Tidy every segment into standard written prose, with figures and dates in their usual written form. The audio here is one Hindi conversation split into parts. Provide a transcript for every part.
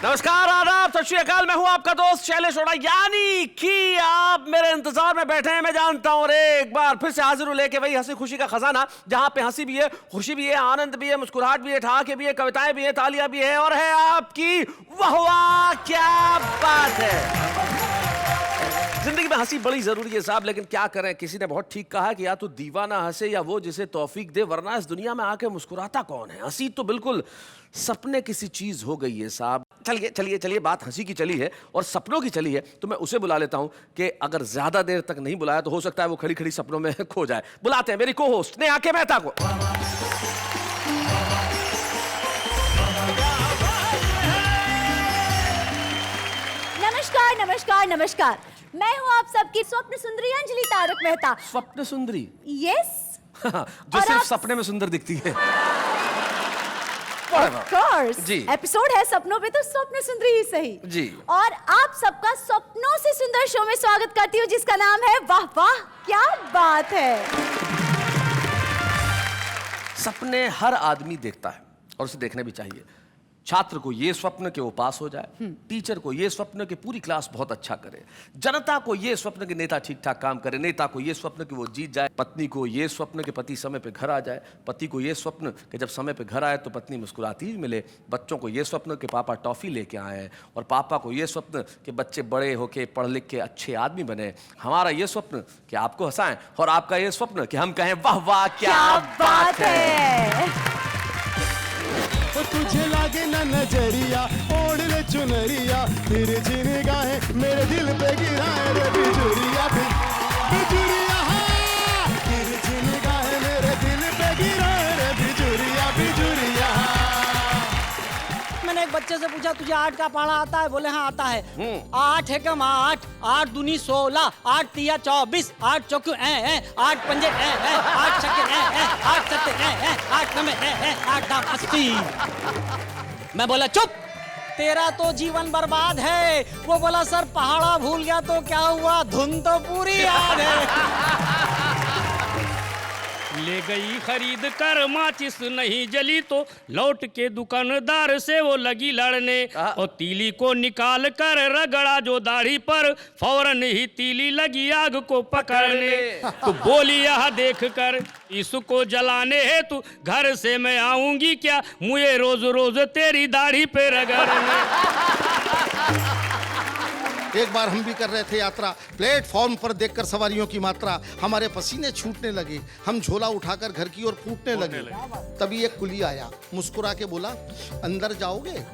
नमस्कार, आदाब, सत श्री अकाल। मैं हूं आपका दोस्त शैलेश अरोड़ा, यानी कि आप मेरे इंतजार में बैठे हैं, मैं जानता हूं। और एक बार फिर से हाजिर हूं लेके वही हंसी खुशी का खजाना, जहां पे हंसी भी है, खुशी भी है, आनंद भी है, मुस्कुराहट भी है, ठहाके भी है, कविताएं भी है, तालियां भी है और है आपकी वाह। क्या बात है। जिंदगी में हंसी बड़ी जरूरी है साहब, लेकिन क्या करें, किसी ने बहुत ठीक कहा कि या तो दीवाना हंसे या वो जिसे तौफीक दे, वरना इस दुनिया में आके मुस्कुराता कौन है। हंसी तो बिल्कुल सपने किसी चीज हो गई है साहब। चलिए चलिए चलिए, बात हंसी की चली है और सपनों की चली है, तो मैं उसे बुला लेता हूं कि अगर ज्यादा देर तक नहीं बुलाया तो हो सकता है वो खड़ी खड़ी सपनों में खो जाए। बुलाते हैं मेरी को होस्ट नेहा के मेहता को। नमस्कार नमस्कार नमस्कार, मैं हूँ आप सबकी स्वप्न सुंदरी अंजलि तारक मेहता। स्वप्न सुंदरी? यस। जो सिर्फ सपने में सुंदर दिखती है। ऑफ कोर्स जी, एपिसोड है सपनों पे, तो स्वप्न सुंदरी ही सही जी। और आप सबका स्वप्नों से सुंदर शो में स्वागत करती हूँ, जिसका नाम है वाह वाह क्या बात है। सपने हर आदमी देखता है और उसे देखने भी चाहिए। छात्र को ये स्वप्न कि वो पास हो जाए, टीचर को ये स्वप्न कि पूरी क्लास बहुत अच्छा करे, जनता को ये स्वप्न कि नेता ठीक ठाक काम करे, नेता को ये स्वप्न कि वो जीत जाए, पत्नी को ये स्वप्न कि पति समय पे घर आ जाए, पति को ये स्वप्न कि जब समय पे घर आए तो पत्नी मुस्कुराती मिले, बच्चों को ये स्वप्न कि पापा टॉफी लेके आए और पापा को ये स्वप्न कि बच्चे बड़े होके पढ़ लिख के अच्छे आदमी बने। हमारा ये स्वप्न कि आपको हंसाएं और आपका ये स्वप्न कि हम कहें वाह वाह क्या बात है। तो तुझे लागे ना नजरिया, ओढ़ ले चुनरिया, फिर निगाहें मेरे दिल पे गिराए रे बिजुरिया, बिजुरिया, फिर निगाहें मेरे दिल पे गिराए रे बिजुरिया, बिजुरिया। मैंने एक बच्चे से पूछा तुझे 8 का पढ़ा आता है? बोले हाँ आता है। 8 है कम 8, 8 दूनी 16, 8 तिया 24, 8 चौके 8 पंजे 8 छक्के 8 सत्ते 8 नमे 8 दाम 80। मैं बोला चुप, तेरा तो जीवन बर्बाद है। वो बोला सर पहाड़ा भूल गया तो क्या हुआ, धुन तो पूरी याद है। ले गई खरीद कर माचिस नहीं जली तो लौट के दुकानदार से वो लगी लड़ने और तीली को निकाल कर रगड़ा जो दाढ़ी पर, फौरन ही तीली लगी आग को पकड़ने। तो बोली यह देख कर इसको जलाने है तू घर से मैं आऊंगी क्या, मुझे रोज रोज तेरी दाढ़ी पे रगड़ने। एक बार हम भी कर रहे थे यात्रा, प्लेटफॉर्म पर देखकर सवारियों की मात्रा हमारे पसीने छूटने लगे, हम झोला उठाकर घर की ओर फूटने लगे। तभी एक कुली आया, मुस्कुरा के बोला अंदर जाओगे?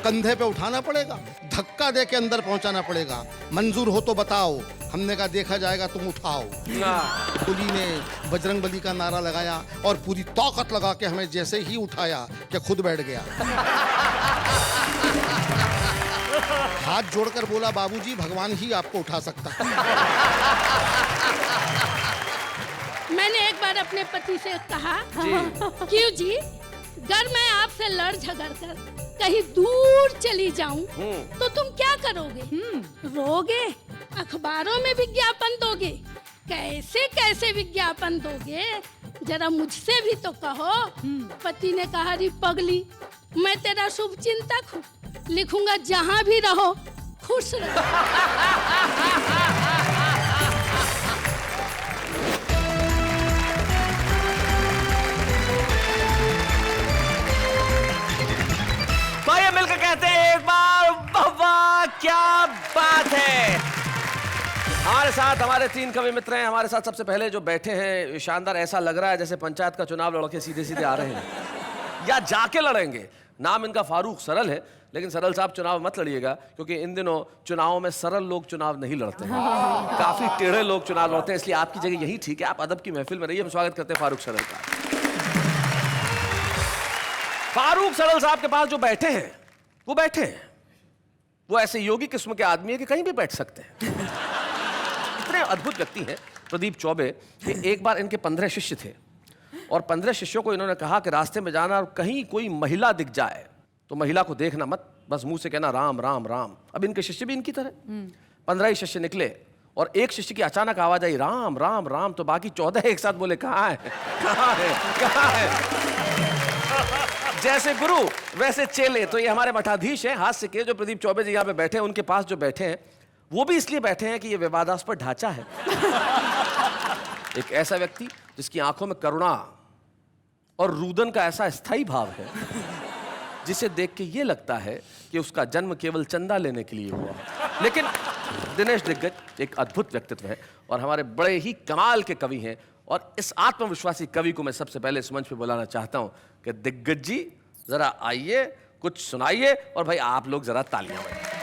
कंधे पे उठाना पड़ेगा, धक्का दे के अंदर पहुंचाना पड़ेगा, मंजूर हो तो बताओ। हमने कहा देखा जाएगा, तुम उठाओ। कुली ने बजरंगबली का नारा लगाया और पूरी ताकत लगा के हमें जैसे ही उठाया कि खुद बैठ गया। हाथ जोड़कर बोला बाबूजी भगवान ही आपको उठा सकता है। मैंने एक बार अपने पति से कहा क्यों जी, अगर मैं आपसे लड़ झगड़ कर कहीं दूर चली जाऊं तो तुम क्या करोगे? रोगे? अखबारों में विज्ञापन दोगे? कैसे कैसे विज्ञापन दोगे, जरा मुझसे भी तो कहो। पति ने कहा री पगली, मैं तेरा शुभ चिंतक हूँ, लिखूंगा जहां भी रहो खुश रहो। तो ये मिलकर कहते हैं एक बार वाह वाह क्या बात है। हमारे साथ हमारे 3 कवि मित्र हैं। हमारे साथ सबसे पहले जो बैठे हैं, शानदार, ऐसा लग रहा है जैसे पंचायत का चुनाव लड़ के सीधे सीधे आ रहे हैं या जाके लड़ेंगे। नाम इनका फारूक सरल है, लेकिन सरल साहब चुनाव मत लड़िएगा, क्योंकि इन दिनों चुनावों में सरल लोग चुनाव नहीं लड़ते हैं, काफी टेढ़े लोग चुनाव लड़ते हैं, इसलिए आपकी जगह यही ठीक है, आप अदब की महफिल में रहिए। हम स्वागत करते हैं फारूक सरल का। फारूक सरल साहब के पास जो बैठे हैं वो बैठे हैं, वो ऐसे योगी किस्म के आदमी है कि कहीं भी बैठ सकते हैं। इतने अद्भुत व्यक्ति हैं प्रदीप चौबे कि एक बार इनके 15 शिष्य थे और 15 शिष्यों को इन्होंने कहा कि रास्ते में जाना और कहीं कोई महिला दिख जाए तो महिला को देखना मत, बस मुंह से कहना राम राम राम। अब इनके शिष्य भी इनकी तरह 15 ही शिष्य निकले और एक शिष्य की अचानक आवाज आई राम राम राम, तो बाकी 14 एक साथ बोले कहाँ है कहाँ है कहाँ है। जैसे गुरु वैसे चेले, तो ये हमारे मठाधीश हैं हास्य के, जो प्रदीप चौबे जी यहाँ पे बैठे हैं। उनके पास जो बैठे हैं वो भी इसलिए बैठे हैं कि ये विवादास्पद ढांचा है। एक ऐसा व्यक्ति जिसकी आंखों में करुणा और रुदन का ऐसा स्थायी भाव है, जिसे देख के ये लगता है कि उसका जन्म केवल चंदा लेने के लिए हुआ। लेकिन दिनेश दिग्गज एक अद्भुत व्यक्तित्व है और हमारे बड़े ही कमाल के कवि हैं। और इस आत्मविश्वासी कवि को मैं सबसे पहले इस मंच पे बुलाना चाहता हूं कि दिग्गज जी जरा आइए, कुछ सुनाइए, और भाई आप लोग जरा तालियां बजाइए।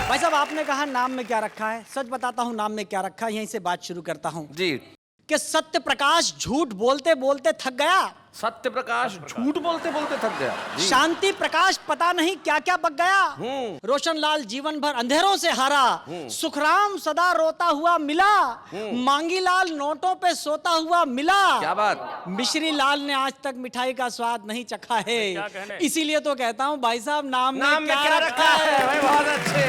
भाई साहब, आपने कहा नाम में क्या रखा है, सच बताता हूँ नाम में क्या रखा है, यहीं से बात शुरू करता हूँ जी। कि सत्य प्रकाश झूठ बोलते बोलते थक गया, सत्य प्रकाश झूठ बोलते बोलते थक गया जी। शांति प्रकाश पता नहीं क्या क्या बक गया, रोशन लाल जीवन भर अंधेरों से हारा, सुखराम सदा रोता हुआ मिला, मांगी लाल नोटों पे सोता हुआ मिला, क्या बात। मिश्री लाल ने आज तक मिठाई का स्वाद नहीं चखा है। इसीलिए तो कहता हूँ भाई साहब, नाम में क्या रखा है। भाई बहुत अच्छे,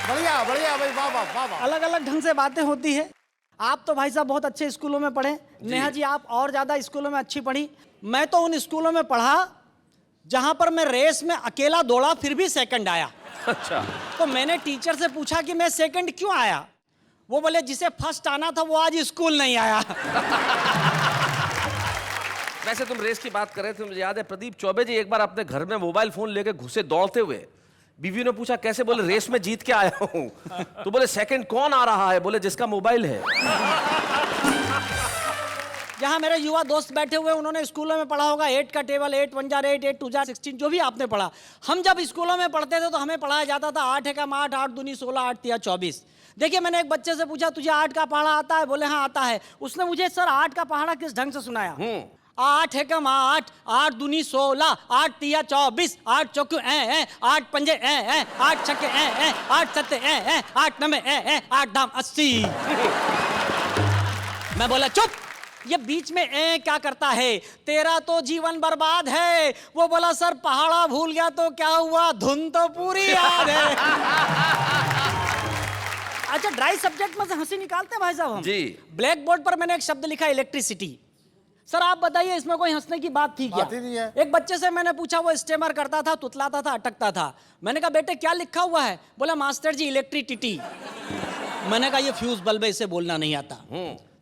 बढ़िया बढ़िया भाई, वाह वाह वाह वाह। अलग अलग ढंग से बातें होती है। आप तो भाई साहब बहुत अच्छे स्कूलों में पढ़े, नेहा जी आप और ज्यादा स्कूलों में अच्छी पढ़ी। मैं तो उन स्कूलों में पढ़ा जहां पर मैं रेस में अकेला दौड़ा फिर भी सेकंड आया। अच्छा। तो मैंने टीचर से पूछा कि मैं सेकंड क्यों आया, वो बोले जिसे फर्स्ट आना था वो आज स्कूल नहीं आया। वैसे तुम रेस की बात कर रहे थे, मुझे याद है प्रदीप चौबे जी एक बार अपने घर में मोबाइल फोन लेके घुसे दौड़ते हुए। बीवी ने पूछा कैसे, बोले रेस में जीत के आया हूं। तो बोले सेकंड कौन आ रहा है, बोले जिसका मोबाइल है। यहाँ मेरे युवा दोस्त बैठे हुए, उन्होंने स्कूलों में पढ़ा होगा 8 का टेबल, 8 1 जार 8, 8 2 जार 16, जो भी आपने पढ़ा। हम जब स्कूलों में पढ़ते थे तो हमें पढ़ाया जाता था 8 एकम 8, 8 दूनी 16, 8 तिया 24। देखिए मैंने एक बच्चे से पूछा तुझे 8 का पहाड़ा आता है, बोले हाँ आता है। उसने मुझे सर 8 का पहाड़ा किस ढंग से सुनाया। 8 एकम 8, 8 दूनी 16, 8 तिया 24, 8 चौकू 8 पंजे 8 छक्के 8 सत्ते 8 नमे 8 दाम 80। मैं बोला चुप, ये बीच में क्या करता है, तेरा तो जीवन बर्बाद है। वो बोला सर पहाड़ा भूल गया तो क्या हुआ, धुन तो पूरी याद है। अच्छा, ड्राई सब्जेक्ट में से हंसी निकालते हैं भाई साहब हम जी। ब्लैक बोर्ड पर मैंने एक शब्द लिखा इलेक्ट्रिसिटी। सर आप बताइए इसमें कोई हंसने की बात थी क्या? बात ही नहीं है। एक बच्चे से मैंने पूछा, वो स्टेमर करता था, तुतलाता था, अटकता था। मैंने कहा बेटे क्या लिखा हुआ है, बोला मास्टर जी इलेक्ट्रिसिटी। मैंने कहा ये फ्यूज बल्ब है, इसे बोलना नहीं आता।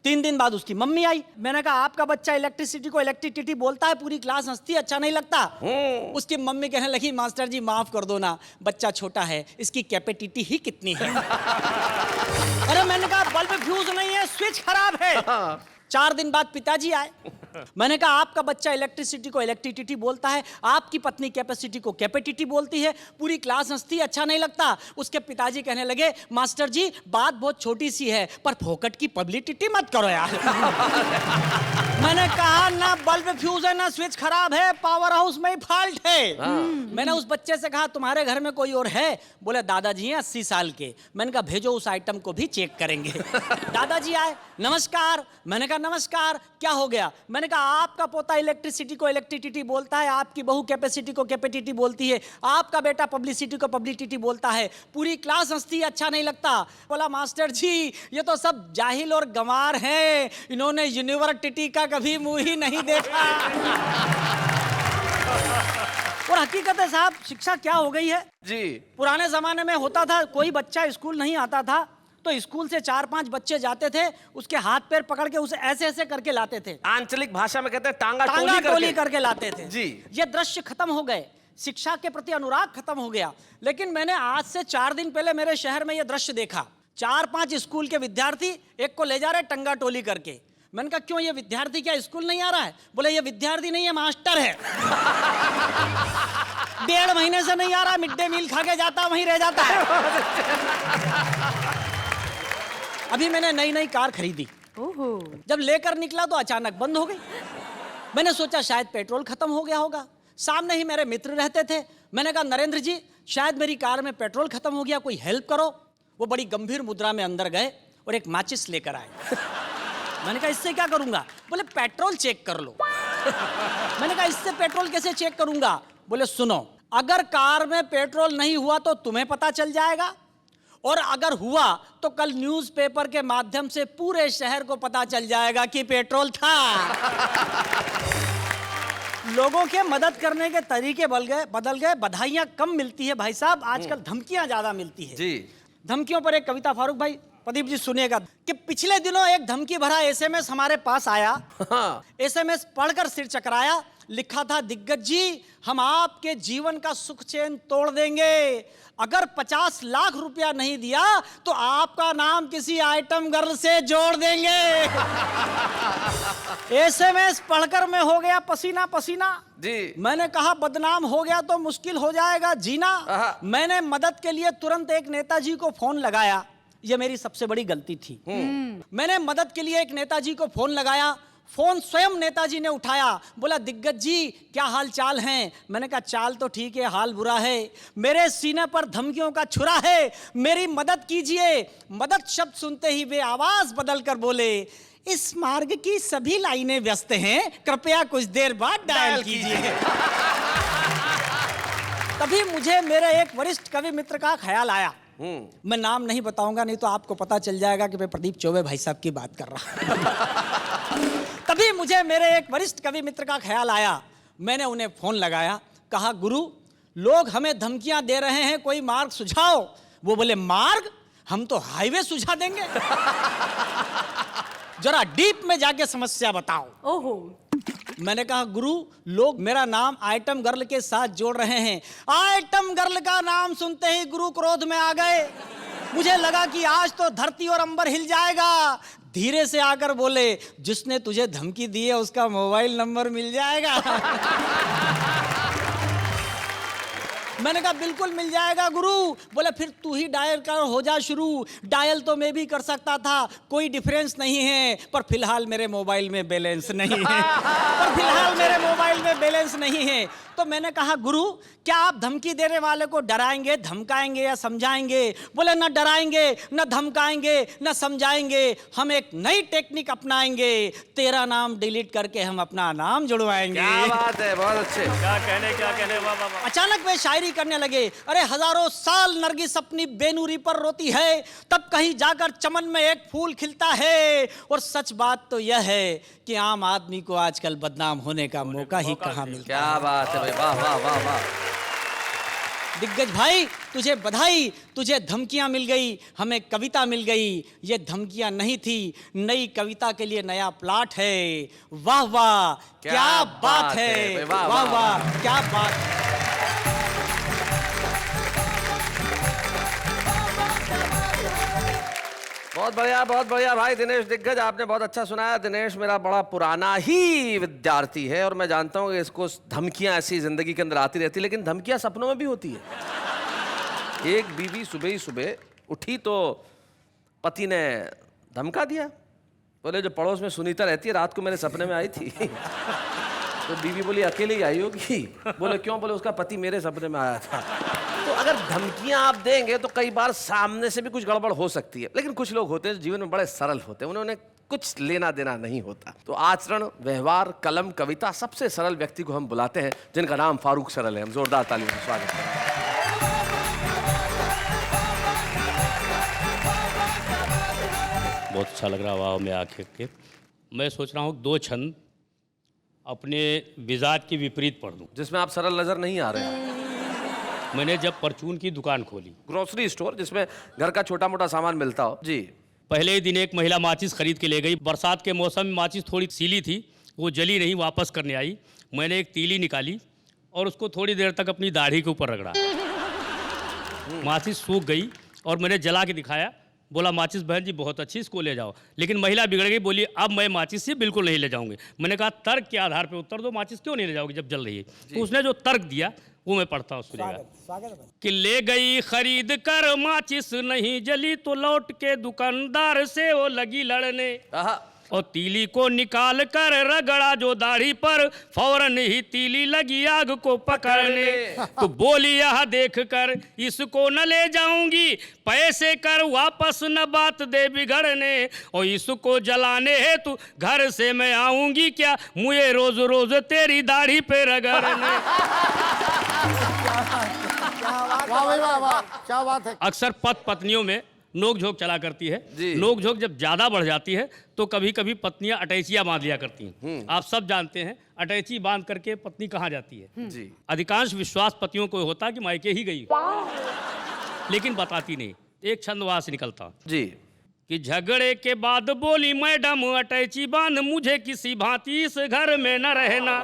3 दिन बाद उसकी मम्मी आई, मैंने कहा आपका बच्चा इलेक्ट्रिसिटी को इलेक्ट्रिसिटी बोलता है, पूरी क्लास हंसती, अच्छा नहीं लगता। उसकी मम्मी कहने लगी मास्टर जी माफ कर दो ना, बच्चा छोटा है, इसकी कैपेसिटी ही कितनी है। अरे मैंने कहा बल्ब फ्यूज नहीं है, स्विच खराब है। 4 दिन बाद पिताजी आए, मैंने कहा आपका बच्चा इलेक्ट्रिसिटी को इलेक्ट्रिसिटी बोलता है, आपकी पत्नी कैपेसिटी को कैपेसिटी बोलती है, पूरी क्लास हंसती, अच्छा नहीं लगता। उसके पिताजी कहने लगे मास्टर जी बात बहुत छोटी सी है, पर फोकट की पब्लिसिटी मत करो यार। मैंने कहा ना बल्ब फ्यूज है ना स्विच खराब है, पावर हाउस में ही फॉल्ट है। मैंने उस बच्चे से कहा तुम्हारे घर में कोई और है, बोले दादाजी हैं 80 साल के। मैंने कहा भेजो उस आइटम को भी चेक करेंगे। दादाजी आए, नमस्कार। मैंने कहा नमस्कार, क्या हो गया? मैंने कहा आपका पोता इलेक्ट्रिसिटी को इलेक्ट्रिसिटी बोलता है, आपकी बहू कैपेसिटी को कैपेसिटी बोलती है, आपका बेटा पब्लिसिटी को पब्लिसिटी बोलता है, पूरी क्लास हंसती है, अच्छा नहीं लगता। बोला मास्टर जी ये तो सब जाहिल और गंवार हैं, इन्होंने यूनिवर्सिटी का कभी मुंह ही नहीं देखा। और हकीकत है साहब, शिक्षा क्या हो गई है जी। पुराने जमाने में होता था कोई बच्चा स्कूल नहीं आता था तो स्कूल से 4-5 बच्चे जाते थे, उसके हाथ पैर पकड़ के उसे ऐसे ऐसे करके लाते थे, आंचलिक भाषा में कहते हैं टांगा टांगा टोली टोली करके लाते थे जी। ये दृश्य खत्म हो गए, शिक्षा के प्रति अनुराग खत्म हो गया। लेकिन मैंने आज से 4 दिन पहले मेरे शहर में ये दृश्य देखा, 4-5 स्कूल के विद्यार्थी एक को ले जा रहे टंगा टोली करके। मैंने कहा क्यों, ये विद्यार्थी क्या स्कूल नहीं आ रहा है? बोले ये विद्यार्थी नहीं है, मास्टर है। 1.5 महीने से नहीं आ रहा, मिड डे मील खा के जाता वहीं रह जाता है। अभी मैंने नई कार खरीदी, जब लेकर निकला तो अचानक बंद हो गई। मैंने सोचा शायद पेट्रोल खत्म हो गया होगा। सामने ही मेरे मित्र रहते थे, मैंने कहा नरेंद्र जी शायद मेरी कार में पेट्रोल खत्म हो गया, कोई हेल्प करो। वो बड़ी गंभीर मुद्रा में अंदर गए और एक माचिस लेकर आए। मैंने कहा इससे क्या करूंगा? बोले पेट्रोल चेक कर लो। मैंने कहा इससे पेट्रोल कैसे चेक करूंगा? बोले सुनो, अगर कार में पेट्रोल नहीं हुआ तो तुम्हें पता चल जाएगा, और अगर हुआ तो कल न्यूज़पेपर के माध्यम से पूरे शहर को पता चल जाएगा कि पेट्रोल था। लोगों के मदद करने के तरीके बदल गए। बधाइयां कम मिलती है भाई साहब, आजकल धमकियां ज्यादा मिलती है जी। धमकियों पर एक कविता फारूक भाई, प्रदीप जी सुनिएगा कि पिछले दिनों एक धमकी भरा एसएमएस हमारे पास आया। एसएमएस पढ़कर सिर चकराया। लिखा था, दिग्गज जी हम आपके जीवन का सुख चैन तोड़ देंगे, अगर 50 लाख रुपया नहीं दिया तो आपका नाम किसी आइटम गर्ल से जोड़ देंगे। एसएमएस पढ़कर मैं हो गया पसीना पसीना जी। मैंने कहा बदनाम हो गया तो मुश्किल हो जाएगा जीना। मैंने मदद के लिए तुरंत एक नेताजी को फोन लगाया। ये मेरी सबसे बड़ी गलती थी। मैंने मदद के लिए एक नेताजी को फोन लगाया। फोन स्वयं नेताजी ने उठाया। बोला, दिग्गज जी क्या हाल चाल हैं? मैंने कहा चाल तो ठीक है, हाल बुरा है। मेरे सीने पर धमकियों का छुरा है, मेरी मदद कीजिए। मदद शब्द सुनते ही वे आवाज बदल कर बोले, इस मार्ग की सभी लाइनें व्यस्त हैं, कृपया कुछ देर बाद डायल कीजिए। तभी मुझे मेरे एक वरिष्ठ कवि मित्र का ख्याल आया। मैं नाम नहीं बताऊंगा, नहीं तो आपको पता चल जाएगा कि मैं प्रदीप चौबे भाई साहब की बात कर रहा हूं। तभी मुझे मेरे एक वरिष्ठ कवि मित्र का ख्याल आया। मैंने उन्हें फोन लगाया, कहा गुरु लोग हमें धमकियां दे रहे हैं, कोई मार्ग सुझाओ। वो बोले, मार्ग? हम तो हाईवे सुझा देंगे। जरा डीप में जाके समस्या बताओ। ओहो। मैंने कहा, गुरु लोग मेरा नाम आइटम गर्ल के साथ जोड़ रहे हैं। आइटम गर्ल का नाम सुनते ही गुरु क्रोध में आ गए। मुझे लगा कि आज तो धरती और अंबर हिल जाएगा। धीरे से आकर बोले, जिसने तुझे धमकी दी है उसका मोबाइल नंबर मिल जाएगा। मैंने कहा बिल्कुल मिल जाएगा गुरु। बोले फिर तू ही डायल कर, हो जा शुरू। डायल तो मैं भी कर सकता था, कोई डिफरेंस नहीं है, पर फिलहाल मेरे मोबाइल में बैलेंस नहीं है। तो मैंने कहा, गुरु क्या आप धमकी देने वाले को डराएंगे, धमकाएंगे या समझाएंगे? बोले, न डराएंगे, न धमकाएंगे, न समझाएंगे, हम एक नई टेक्निक अपनाएंगे। तेरा नाम डिलीट करके हम अपना नाम जुड़वाएंगे। क्या बात है, बहुत अच्छे। क्या कहने, वाह वाह वाह। अचानक वे शायरी करने लगे। अरे हजारों साल नरगिस अपनी बेनूरी पर रोती है, तब कहीं जाकर चमन में एक फूल खिलता है। और सच बात तो यह है कि आम आदमी को आजकल बदनाम होने का मौका ही कहाँ मिलता है। क्या बात है भाई, वाह वाह वाह वाह। दिग्गज भाई तुझे बधाई, तुझे धमकियां मिल गई, हमें कविता मिल गई। ये धमकियां नहीं थी, नई कविता के लिए नया प्लॉट है। वाह वाह क्या बात है, वाह वाह क्या बात है। बहुत बढ़िया भाई दिनेश दिग्गज, आपने बहुत अच्छा सुनाया। दिनेश मेरा बड़ा पुराना ही विद्यार्थी है और मैं जानता हूँ कि इसको धमकियाँ ऐसी जिंदगी के अंदर आती रहती, लेकिन धमकियाँ सपनों में भी होती है। एक बीवी सुबह ही सुबह उठी तो पति ने धमका दिया। बोले, जो पड़ोस में सुनीता रहती है रात को मेरे सपने में आई थी। तो बीवी बोली, अकेले ही आई होगी? बोले, क्यों? बोले, उसका पति मेरे सपने में आया था। तो अगर धमकियां आप देंगे तो कई बार सामने से भी कुछ गड़बड़ हो सकती है, लेकिन कुछ लोग होते हैं जीवन में बड़े सरल होते हैं, उन्होंने कुछ लेना देना नहीं होता। तो आचरण, व्यवहार, कलम, कविता, सबसे सरल व्यक्ति को हम बुलाते हैं जिनका नाम फारूक सरल है। हम जोरदार तालियों से स्वागत करें। बहुत अच्छा लग रहा वाह में आके के। मैं सोच रहा हूँ 2 छंद अपने मिजाज के विपरीत पढ़ दूँ, जिसमें आप सरल नजर नहीं आ रहे हैं। मैंने जब परचून की दुकान खोली, ग्रोसरी स्टोर जिसमें घर का छोटा मोटा सामान मिलता हो जी, पहले ही दिन एक महिला माचिस खरीद के ले गई। बरसात के मौसम में माचिस थोड़ी सीली थी, वो जली नहीं, वापस करने आई। मैंने एक तीली निकाली और उसको थोड़ी देर तक अपनी दाढ़ी के ऊपर रगड़ा। माचिस सूख गई और मैंने जला के दिखाया। बोला, माचिस बहन जी बहुत अच्छी, इसको ले जाओ। लेकिन महिला बिगड़ गई, बोली अब मैं माचिस से बिल्कुल नहीं ले जाऊंगी। मैंने कहा तर्क के आधार पर उत्तर दो, माचिस क्यों नहीं ले जाओगी जब जल रही है? तो उसने जो तर्क दिया वो मैं पढ़ता हूँ, सुनिएगा। कि ले गई खरीद कर माचिस नहीं जली तो लौट के दुकानदार से वो लगी लड़ने, और तीली को निकाल कर रगड़ा जो दाढ़ी पर, फौरन ही तीली लगी आग को पकड़ने। तो बोली, यह देख कर इसको न ले जाऊंगी, पैसे कर वापस न बात दे बिगड़ने, और इसको जलाने है तू घर से मैं आऊंगी क्या, मुझे रोज रोज तेरी दाढ़ी पे रगड़ने। वाह भाई वाह वाह, क्या बात है। अक्सर पति पत्नियों में नोक झोंक चला करती है। जी। नोक झोंक जब ज्यादा बढ़ जाती है तो कभी कभी पत्नियां अटैचियां बांध लिया करती हैं। आप सब जानते हैं अटैची बांध करके पत्नी कहाँ जाती है। जी। अधिकांश विश्वास पतियों को होता है कि मायके ही गई, लेकिन बताती नहीं। एक छंद वहां से निकलता जी। कि झगड़े के बाद बोली मैडम अटैची बांध, मुझे किसी भांति इस घर में न रहना।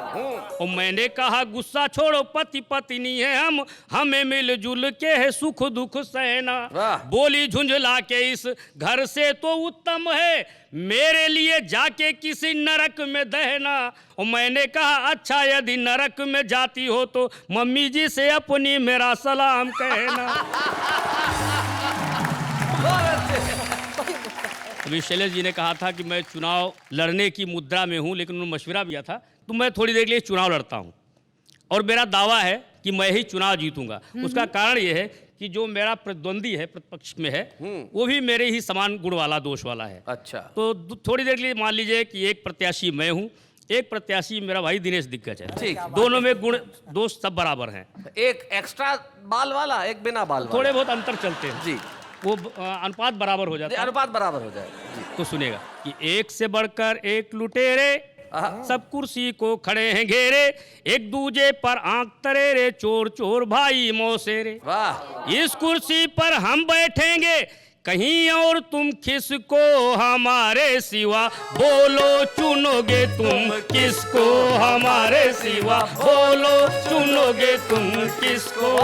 और मैंने कहा गुस्सा छोड़ो, पति पत्नी है हम, हमें मिलजुल के है सुख दुख सहना। वाह। बोली झुंझला के इस घर से तो उत्तम है मेरे लिए जाके किसी नरक में दहना। और मैंने कहा अच्छा यदि नरक में जाती हो तो मम्मी जी से अपनी मेरा सलाम कहना। अभी शैलेश जी ने कहा था कि मैं चुनाव लड़ने की मुद्रा में हूं, लेकिन उन्होंने मशवरा दिया था तो मैं थोड़ी देर के लिए चुनाव लड़ता हूं और मेरा दावा है कि मैं ही चुनाव जीतूंगा। उसका कारण यह है कि जो मेरा प्रतिद्वंदी है, प्रतिपक्ष में है, वो भी मेरे ही समान गुण वाला, दोष वाला है। अच्छा। तो थोड़ी देर के लिए मान लीजिए कि एक प्रत्याशी मैं हूँ, एक प्रत्याशी मेरा भाई दिनेश दिग्गज है। ठीक। दोनों में गुण दोष सब बराबर हैं। एक एक्स्ट्रा बाल वाला, एक बिना बाल वाला। थोड़े बहुत अंतर चलते हैं जी। वो अनुपात बराबर हो जाता है। अनुपात बराबर हो जाए। जी। तो सुनेगा कि एक से बढ़कर एक लुटेरे, सब कुर्सी को खड़े हैं घेरे, एक दूजे पर आंख तरेरे, चोर चोर भाई मौसेरे। वाह। इस कुर्सी पर हम बैठेंगे कहीं और तुम किसको हमारे सिवा, बोलो चुनोगे तुम किसको हमारे सिवा, बोलो चुनोगे तुम किसको।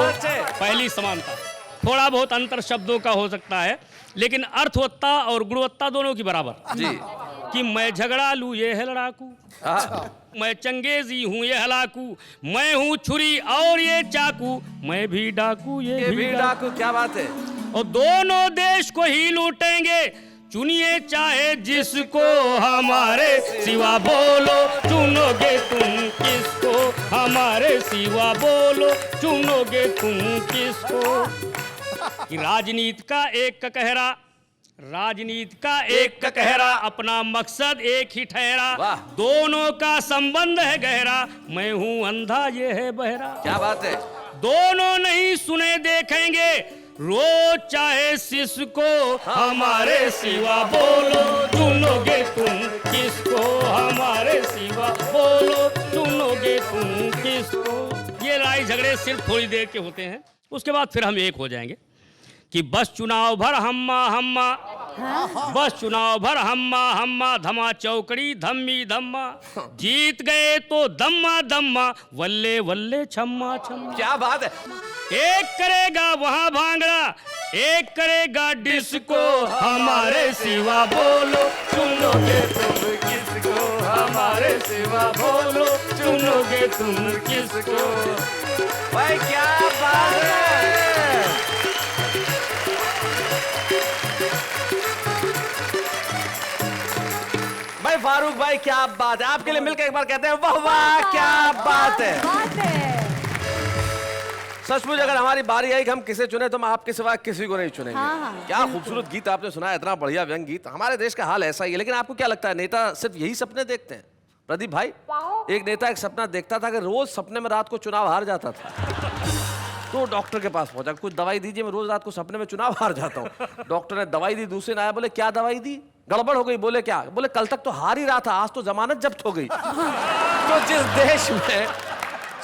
पहली समानता, थोड़ा बहुत अंतर शब्दों का हो सकता है लेकिन अर्थवत्ता और गुणवत्ता दोनों की बराबर। जी। कि मैं झगड़ालू ये है लड़ाकू, मैं चंगेजी हूँ ये हलाकू, मैं हूँ छुरी और ये चाकू, मैं भी डाकू ये भी डाकू। क्या बात है। और दोनों देश को ही लूटेंगे, चुनिए चाहे जिसको हमारे सिवा, बोलो चुनोगे तुम किसको हमारे सिवा, बोलो चुनोगे तुम किसको। कि राजनीति का एक कहरा, राजनीति का एक कहरा, अपना मकसद एक ही ठहरा, दोनों का संबंध है गहरा, मैं हूँ अंधा ये है बहरा। क्या बात है। दोनों नहीं सुने देखेंगे, रोज चाहे सिसको हमारे सिवा, बोलो चुनोगे तुम किसको हमारे सिवा, बोलो चुनोगे तुम किसको। ये लड़ाई झगड़े सिर्फ थोड़ी देर के होते हैं, उसके बाद फिर हम एक हो जाएंगे। कि बस चुनाव भर हम्मा हम्मा, बस चुनाव भर हम्मा हम्मा, धमा चौकड़ी धम्मी धम्मा, जीत गए तो दम्मा दम्मा, वल्ले वल्ले छम्मा छम्मा। क्या बात है। एक करेगा वहाँ भांगड़ा, एक करेगा डिस्को हमारे सिवा, बोलो चुनोगे तुम किसको हमारे सिवा, बोलो चुनोगे तुम किसको। भाई क्या बात है। भाई फारूक भाई क्या बात है। आपके लिए मिलकर एक बार कहते हैं वाह वाह क्या बात है। सचमुच अगर हमारी बारी आई कि हम किसे चुने तो हम आपके सिवा किसी को नहीं चुनेंगे। हाँ, क्या खूबसूरत गीत आपने सुनाया, इतना बढ़िया व्यंग गीत। हमारे देश का हाल ऐसा ही है, लेकिन आपको क्या लगता है नेता सिर्फ यही सपने देखते हैं? प्रदीप भाई, एक नेता एक सपना देखता था कि रोज सपने में रात को चुनाव हार जाता था तो डॉक्टर के पास पहुंचा, कुछ दवाई दीजिए, मैं रोज रात को सपने में चुनाव हार जाता हूँ। डॉक्टर ने दवाई दी, दूसरे ने आया, बोले क्या दवाई दी, गड़बड़ हो गई। बोले क्या? बोले कल तक तो हार ही रहा था, आज तो जमानत जब्त हो गई। तो जिस देश में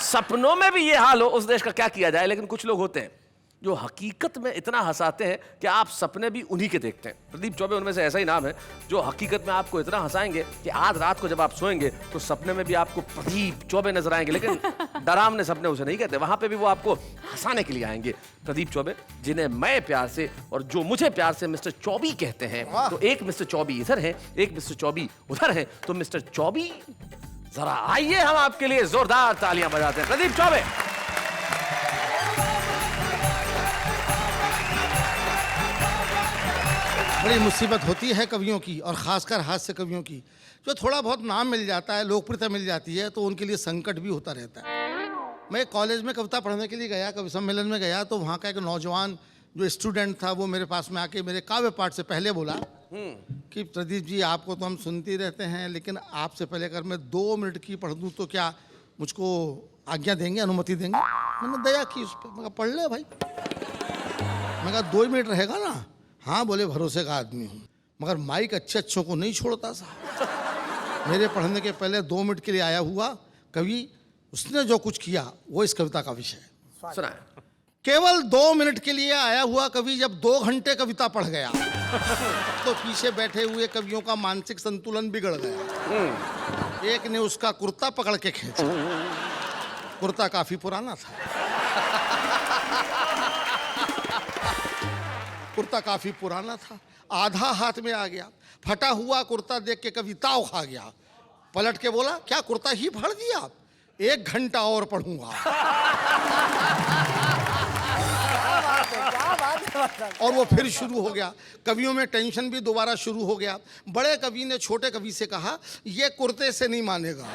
सपनों में भी ये हाल हो उस देश का क्या किया जाए। लेकिन कुछ लोग होते हैं जो हकीकत में इतना हंसाते हैं कि आप सपने भी उन्हीं के देखते हैं। प्रदीप चौबे उनमें से ऐसा ही नाम है जो हकीकत में आपको इतना हंसाएंगे कि आज रात को जब आप सोएंगे तो सपने में भी आपको प्रदीप चौबे नजर आएंगे। लेकिन डरावने सपने उसे नहीं कहते, वहां पे भी वो आपको हंसाने के लिए आएंगे। प्रदीप चौबे, जिन्हें मैं प्यार से और जो मुझे प्यार से मिस्टर चौबी कहते हैं। तो एक मिस्टर चौबी इधर है, एक मिस्टर चौबी उधर है। तो मिस्टर चौबी जरा आइए, हम आपके लिए जोरदार तालियां बजाते हैं। प्रदीप चौबे। बड़ी मुसीबत होती है कवियों की, और ख़ासकर हास्य कवियों की। जो थोड़ा बहुत नाम मिल जाता है, लोकप्रियता मिल जाती है, तो उनके लिए संकट भी होता रहता है। मैं कॉलेज में कविता पढ़ने के लिए गया, कवि सम्मेलन में गया, तो वहाँ का एक नौजवान जो स्टूडेंट था वो मेरे पास में आके मेरे काव्य पाठ से पहले बोला कि प्रदीप जी, आपको तो हम सुनते रहते हैं, लेकिन आपसे पहले अगर मैं 2 मिनट की पढ़ दूँ तो क्या मुझको आज्ञा देंगे, अनुमति देंगे। मैंने दया की उस पर, मैं कहा पढ़ ले भाई। मैं कहा 2 मिनट रहेगा ना? हाँ बोले, भरोसे का आदमी हूँ, मगर माइक अच्छे अच्छों को नहीं छोड़ता साहब। मेरे पढ़ने के पहले 2 मिनट के लिए आया हुआ कवि, उसने जो कुछ किया वो इस कविता का विषय है। सुना। केवल 2 मिनट के लिए आया हुआ कवि जब 2 घंटे कविता पढ़ गया तो पीछे बैठे हुए कवियों का मानसिक संतुलन बिगड़ गया। एक ने उसका कुर्ता पकड़ के खींचा। कुर्ता काफी पुराना था, कुर्ता काफी पुराना था, आधा हाथ में आ गया। फटा हुआ कुर्ता देख के कवि ताव खा गया, पलट के बोला क्या कुर्ता ही फाड़ दिया? 1 घंटा और पढ़ूंगा। और वो फिर शुरू हो गया। कवियों में टेंशन भी दोबारा शुरू हो गया। बड़े कवि ने छोटे कवि से कहा ये कुर्ते से नहीं मानेगा।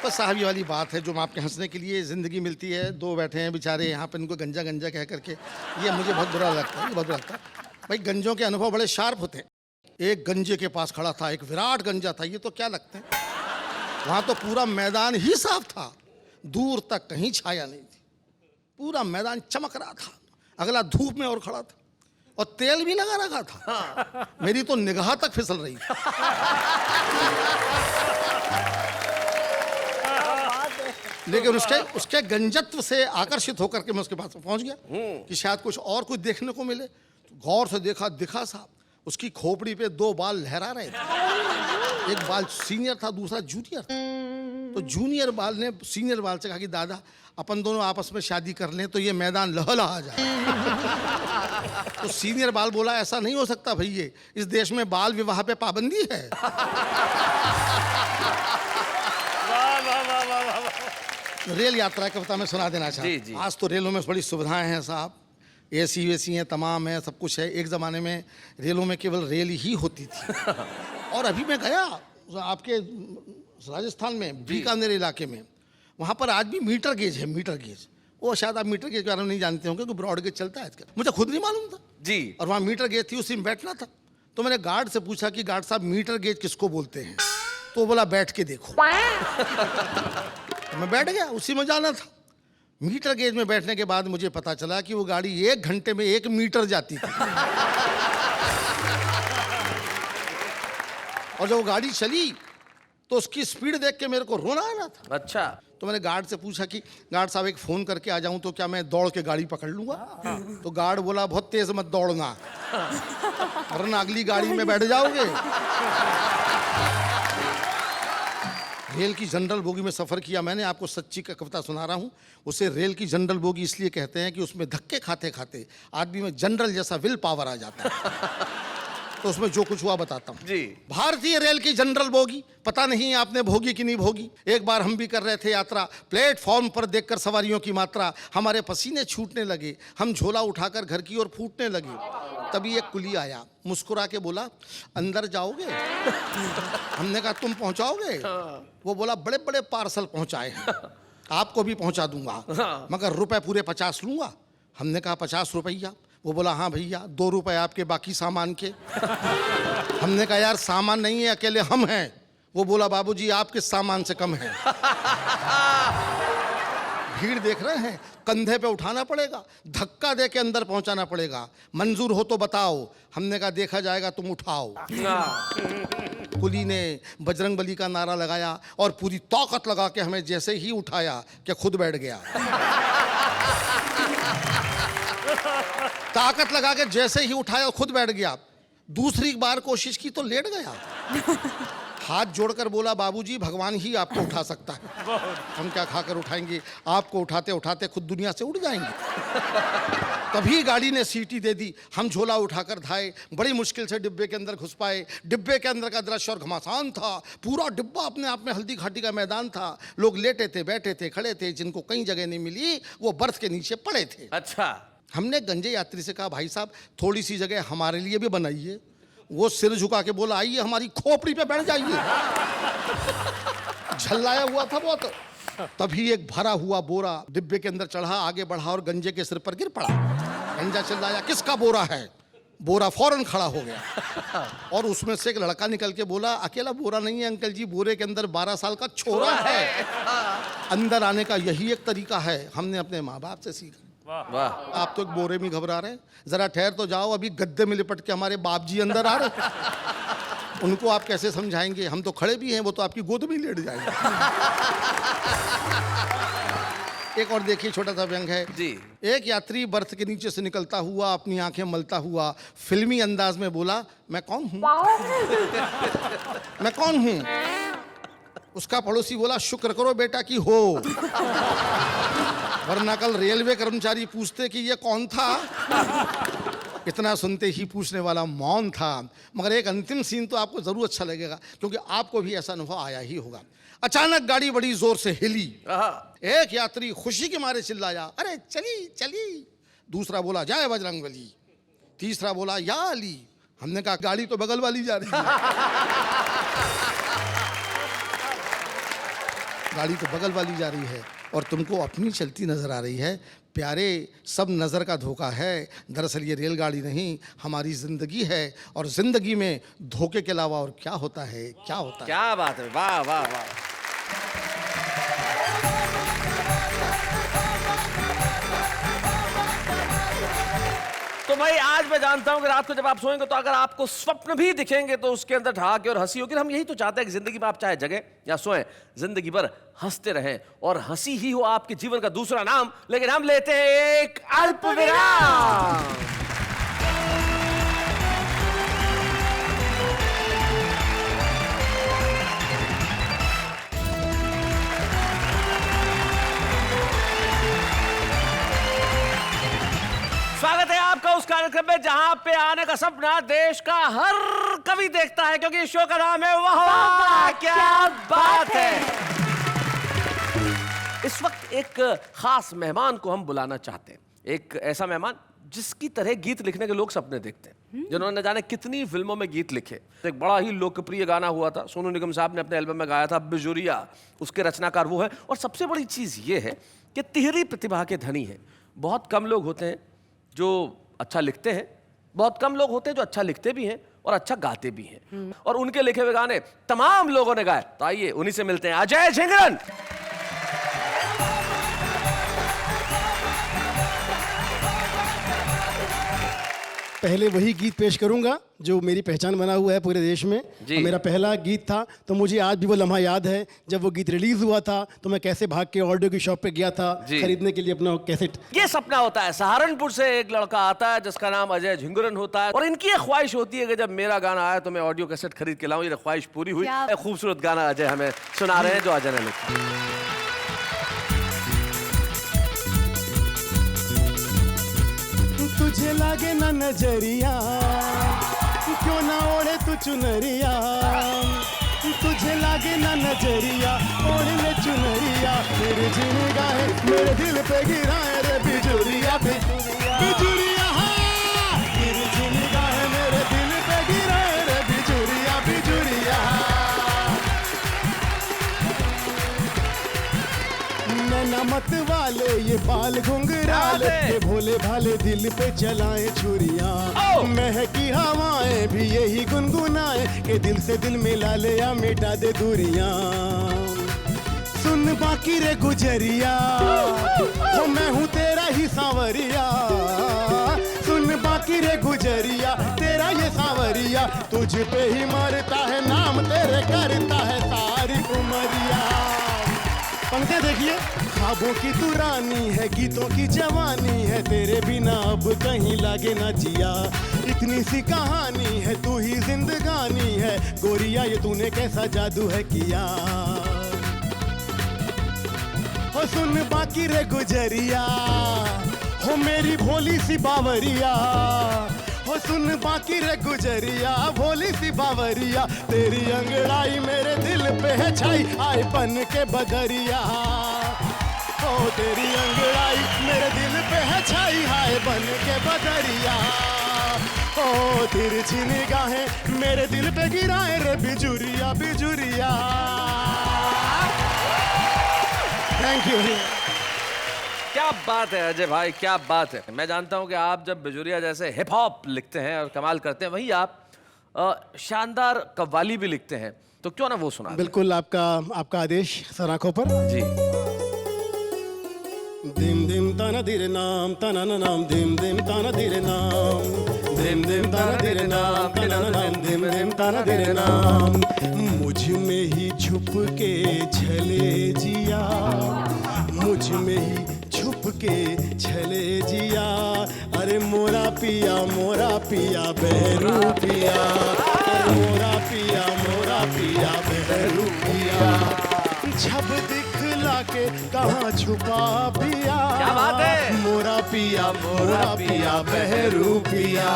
बस साहबी वाली बात है जो आपके हंसने के लिए जिंदगी मिलती है। 2 बैठे हैं बेचारे यहाँ पर, इनको गंजा गंजा कह करके ये मुझे बहुत बुरा लगता है, बहुत बुरा लगता है। भाई गंजों के अनुभव बड़े शार्प होते हैं। एक गंजे के पास खड़ा था, एक विराट गंजा था। ये तो क्या लगते हैं, वहां तो पूरा मैदान ही साफ था, दूर तक कहीं छाया नहीं थी, पूरा मैदान चमक रहा था। अगला धूप में और खड़ा था और तेल भी लगा रखा था। मेरी तो निगाह तक फिसल रही थी। लेकिन उसके गंजत्व से आकर्षित होकर के मैं उसके पास पहुंच गया कि शायद कुछ देखने को मिले। तो गौर से देखा, दिखा साहब उसकी खोपड़ी पे 2 बाल लहरा रहे थे। एक बाल सीनियर था, दूसरा जूनियर था। तो जूनियर बाल ने सीनियर बाल से कहा कि दादा अपन दोनों आपस में शादी कर लें तो ये मैदान लहलहा जाए। तो सीनियर बाल बोला ऐसा नहीं हो सकता भैया, इस देश में बाल विवाह पे पाबंदी है। रेल यात्रा की कविता में सुना देना चाहता हूं। आज तो रेलों में बड़ी सुविधाएं हैं साहब, एसी वेसी हैं, तमाम है, सब कुछ है। एक ज़माने में रेलों में केवल रेल ही होती थी। और अभी मैं गया आपके राजस्थान में बीकानेर इलाके में, वहाँ पर आज भी मीटर गेज है, मीटर गेज। वो शायद आप मीटर गेज के बारे में नहीं जानते होंगे, क्योंकि ब्रॉड गेज चलता है आजकल, मुझे खुद नहीं मालूम था जी। और वहाँ मीटर गेज थी, उसी में बैठना था। तो मैंने गार्ड से पूछा कि गार्ड साहब मीटर गेज किसको बोलते हैं? तो बोला बैठ के देखो। मैं बैठ गया, उसी में जाना था। मीटर गेज में बैठने के बाद मुझे पता चला कि वो गाड़ी 1 घंटे में 1 मीटर जाती थी। और जब वो गाड़ी चली तो उसकी स्पीड देख के मेरे को रोना आ रहा था। अच्छा। तो मैंने गार्ड से पूछा कि गार्ड साहब एक फ़ोन करके आ जाऊं तो क्या मैं दौड़ के गाड़ी पकड़ लूंगा? तो गार्ड बोला बहुत तेज मत दौड़ना, वरना अगली गाड़ी में बैठ जाओगे। रेल की जनरल बोगी में सफ़र किया मैंने, आपको सच्ची का कविता सुना रहा हूँ। उसे रेल की जनरल बोगी इसलिए कहते हैं कि उसमें धक्के खाते खाते आदमी में जनरल जैसा विल पावर आ जाता है। तो उसमें जो कुछ हुआ बताता हूँ जी। भारतीय रेल की जनरल बोगी, पता नहीं आपने भोगी कि नहीं भोगी। एक बार हम भी कर रहे थे यात्रा, प्लेटफॉर्म पर देखकर सवारियों की मात्रा हमारे पसीने छूटने लगे, हम झोला उठाकर घर की ओर फूटने लगे। तभी एक कुली आया, मुस्कुरा के बोला अंदर जाओगे? हमने कहा तुम पहुंचाओगे? वो बोला बड़े बड़े पार्सल पहुंचाए हैं, आपको भी पहुंचा दूंगा, मगर रुपए पूरे 50 लूंगा। हमने कहा 50 रुपया? वो बोला हाँ भैया 2 रुपए आपके बाकी सामान के। हमने कहा यार सामान नहीं है, अकेले हम हैं। वो बोला बाबूजी आप किस सामान से कम हैं? भीड़ देख रहे हैं, कंधे पे उठाना पड़ेगा, धक्का दे के अंदर पहुंचाना पड़ेगा, मंजूर हो तो बताओ। हमने कहा देखा जाएगा, तुम उठाओ। कुली ने बजरंगबली का नारा लगाया और पूरी ताकत लगा के हमें जैसे ही उठाया कि खुद बैठ गया। ताकत लगा के जैसे ही उठाया और खुद बैठ गया। दूसरी बार कोशिश की तो लेट गया। हाथ जोड़कर बोला बाबूजी भगवान ही आपको उठा सकता है, हम क्या खाकर उठाएंगे, आपको उठाते उठाते खुद दुनिया से उड़ जाएंगे। तभी गाड़ी ने सीटी दे दी, हम झोला उठाकर धाए, बड़ी मुश्किल से डिब्बे के अंदर घुस पाए। डिब्बे के अंदर का दृश्य और घमासान था, पूरा डिब्बा अपने आप में हल्दी घाटी का मैदान था। लोग लेटे थे, बैठे थे, खड़े थे, जिनको कहीं जगह नहीं मिली वो बर्थ के नीचे पड़े थे। अच्छा। हमने गंजे यात्री से कहा भाई साहब थोड़ी सी जगह हमारे लिए भी बनाइए। वो सिर झुका के बोला आइए हमारी खोपड़ी पे बैठ जाइए। झल्लाया हुआ था बहुत। तभी एक भरा हुआ बोरा डिब्बे के अंदर चढ़ा, आगे बढ़ा और गंजे के सिर पर गिर पड़ा। गंजा चिल्लाया किसका बोरा है? बोरा फौरन खड़ा हो गया और उसमें से एक लड़का निकल के बोला, अकेला बोरा नहीं है अंकल जी, बोरे के अंदर 12 साल का छोरा है। अंदर आने का यही एक तरीका है, हमने अपने माँ बाप से सीखा। वाह, आप तो एक बोरे में घबरा रहे हैं, जरा ठहर तो जाओ, अभी गद्दे में लिपट के हमारे बाप जी अंदर आ रहे। उनको आप कैसे समझाएंगे, हम तो खड़े भी हैं, वो तो आपकी गोद में लेट जाएंगे। एक और देखिए, छोटा सा व्यंग है जी। एक यात्री बर्थ के नीचे से निकलता हुआ अपनी आंखें मलता हुआ फिल्मी अंदाज में बोला, मैं कौन हूं? मैं कौन हूं? उसका पड़ोसी बोला, शुक्र करो बेटा कि हो, वरना कल रेलवे कर्मचारी पूछते कि ये कौन था। इतना सुनते ही पूछने वाला मौन था। मगर एक अंतिम सीन तो आपको जरूर अच्छा लगेगा, क्योंकि आपको भी ऐसा अनुभव आया ही होगा। अचानक गाड़ी बड़ी जोर से हिली, एक यात्री खुशी के मारे चिल्लाया, अरे चली चली। दूसरा बोला, जय बजरंगबली। तीसरा बोला, या अली। हमने कहा, गाड़ी तो बगल वाली जा रही है। गाड़ी तो बगल वाली जा रही है और तुमको अपनी चलती नजर आ रही है। प्यारे, सब नज़र का धोखा है। दरअसल ये रेलगाड़ी नहीं, हमारी ज़िंदगी है, और ज़िंदगी में धोखे के अलावा और क्या होता है, क्या होता है। क्या बात है, वाह वाह वाह। तो भाई आज मैं जानता हूं कि रात को जब आप सोएंगे तो अगर आपको स्वप्न भी दिखेंगे तो उसके अंदर ठहाके और हंसी होगी। हम यही तो चाहते हैं कि जिंदगी में आप चाहे जगह या सोएं, जिंदगी भर हंसते रहें और हंसी ही हो आपके जीवन का दूसरा नाम। लेकिन हम लेते हैं एक अल्प विराम। स्वागत है आपका उस कार्यक्रम में जहां पे आने का सपना देश का हर कवि देखता है, क्योंकि इस शो का नाम है वाह वाह क्या बात है। इस वक्त एक खास मेहमान को हम बुलाना चाहते हैं, एक ऐसा मेहमान जिसकी तरह गीत लिखने के लोग सपने देखते हैं, जिन्होंने जाने कितनी फिल्मों में गीत लिखे। एक बड़ा ही लोकप्रिय गाना हुआ था, सोनू निगम साहब ने अपने एल्बम में गाया था, बिजुरिया, उसके रचनाकार वो है। और सबसे बड़ी चीज ये है कि तिहरी प्रतिभा के धनी है। बहुत कम लोग होते हैं जो अच्छा लिखते हैं, बहुत कम लोग होते हैं जो अच्छा लिखते भी हैं और अच्छा गाते भी हैं, और उनके लिखे हुए गाने तमाम लोगों ने गाए। तो आइए उन्हीं से मिलते हैं, अजय झिंगरन। पहले वही गीत पेश करूंगा जो मेरी पहचान बना हुआ है पूरे देश में। मेरा पहला गीत था, तो मुझे आज भी वो लम्हा याद है जब वो गीत रिलीज हुआ था तो मैं कैसे भाग के ऑडियो की शॉप पे गया था खरीदने के लिए अपना कैसेट। ये सपना होता है, सहारनपुर से एक लड़का आता है जिसका नाम अजय झिंगरन होता है, और इनकी एक ख्वाहिश होती है कि जब मेरा गाना आया तो मैं ऑडियो कैसेट खरीद के लाऊं। ये ख्वाहिश पूरी हुई। एक खूबसूरत गाना अजय हमें सुना रहे हैं जो अजय ने लिखा। तुझे लागे ना नजरिया, क्यों ना ओढ़े तू चुनरिया। तुझे लागे ना नजरिया, ओढ़ ले चुनरिया। तेरे निगाहे मेरे दिल पे गिराए रे बिजुरिया, बिजुरिया। हाँ, तेरे निगाहे मेरे दिल पे गिराए रे बिजुरिया, बिजुरिया। नमत वाले ये बाल घुंघराले, ये भोले भाले दिल पे चलाए छुरिया। महकी हवाएं भी यही गुनगुनाए कि दिल से दिल मिला ले या मिटा दे दूरियां। सुन बाकी रे गुजरिया, हो मैं हूँ तेरा ही सांवरिया। सुन बाकी रे गुजरिया, तेरा ये सांवरिया। तुझ पे ही मरता है नाम तेरे, करता है सारी उमरिया। पंक्तियां देखिए, ख्वाबों की तू रानी है, गीतों की जवानी है, तेरे बिना अब कहीं लागे ना जिया। इतनी सी कहानी है, तू ही जिंदगानी है, गोरिया ये तूने कैसा जादू है किया। हो सुन बाकी रे गुजरिया, हो मेरी भोली सी बावरिया। हो सुन बाकी रे गुजरिया, भोली सी बावरिया। तेरी अंगड़ाई मेरे दिल पे है छाई, आए बन के बदरिया। ओ तेरी अंगड़ाई मेरे दिल पे है छाई, आए बन के बदरिया। ओ तिरछी निगाहें मेरे दिल पे गिराए रे बिजुरिया, बिजुरिया। Thank you. क्या बात है अजय भाई, क्या बात है। मैं जानता हूं कि आप जब बिजुरिया जैसे हिप हॉप लिखते हैं और कमाल करते हैं, वहीं आप शानदार कव्वाली भी लिखते हैं, तो क्यों ना वो सुना दें? बिल्कुल, आपका आदेश सर आंखों पर। जी। दिम दिम ताना धीरे नाम ताना ना नाम, दिम दिम ताना धीरे नाम, दिम दिम ताना धीरे नाम ताना ना नाम, दिम दिम ताना धीरे नाम। मुझ में ही छुप के छले जिया, मुझ में ही छुप के छले जिया, अरे मोरा पिया बहरू पिया, अरे मोरा पिया बहरू पिया, छब दिखला के कहाँ छुपा पिया, क्या बात है? मोरा पिया बहरू पिया,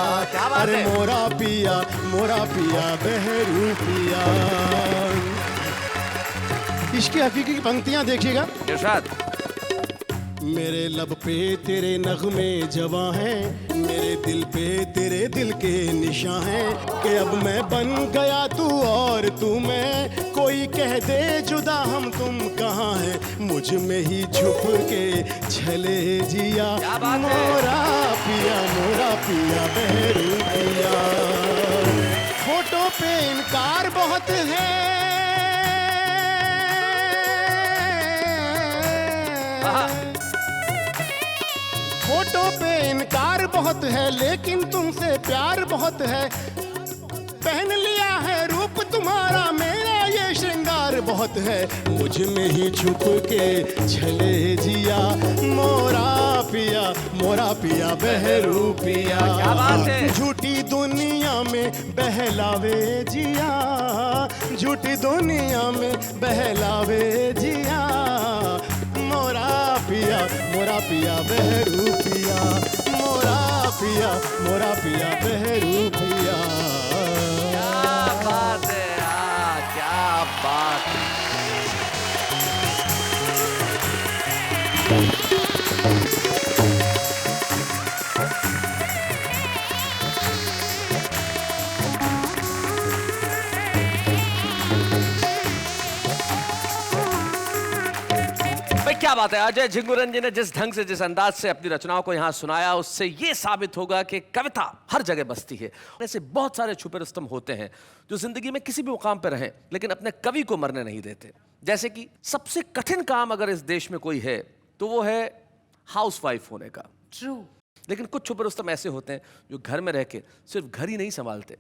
अरे मोरा पिया बहरू पिया। इसकी हकीकी की पंक्तियां देखिएगा। इरशाद। मेरे लब पे तेरे नगमे जवां हैं, मेरे दिल पे तेरे दिल के निशां हैं, कि अब मैं बन गया तू और तू मैं, कोई कह दे जुदा हम तुम कहाँ हैं, मुझ में ही छुप के छले जिया, मोरा पिया बहरू पिया। फोटो पे इनकार बहुत है, फोटो पे इनकार बहुत है, लेकिन तुमसे प्यार बहुत है, पहन लिया है रूप तुम्हारा मेरा ये श्रृंगार बहुत है, मुझ में ही छुप के छले जिया, मोरा पिया बहरू पिया। क्या बात है? झूठी दुनिया में बहलावे जिया, झूठी दुनिया में बहलावे जिया, मोरा पिया बहरू पिया, मोरा पिया बहरू पिया। क्या बात है यार, क्या बात है। क्या बात है। अजय झिंगुरन जी ने जिस ढंग से, जिस अंदाज से अपनी रचनाओं को यहाँ सुनाया, उससे ये साबित होगा कि कविता हर जगह बसती है। ऐसे बहुत सारे छुपे रुस्तम होते हैं जो जिंदगी में किसी भी मुकाम पर रहें लेकिन अपने कवि को मरने नहीं देते। जैसे कि सबसे कठिन काम अगर इस देश में कोई है तो वो है हाउसवाइफ होने का। ट्रू। लेकिन कुछ छुपे रुस्तम ऐसे होते हैं जो घर में रह के सिर्फ घर ही नहीं संभालते,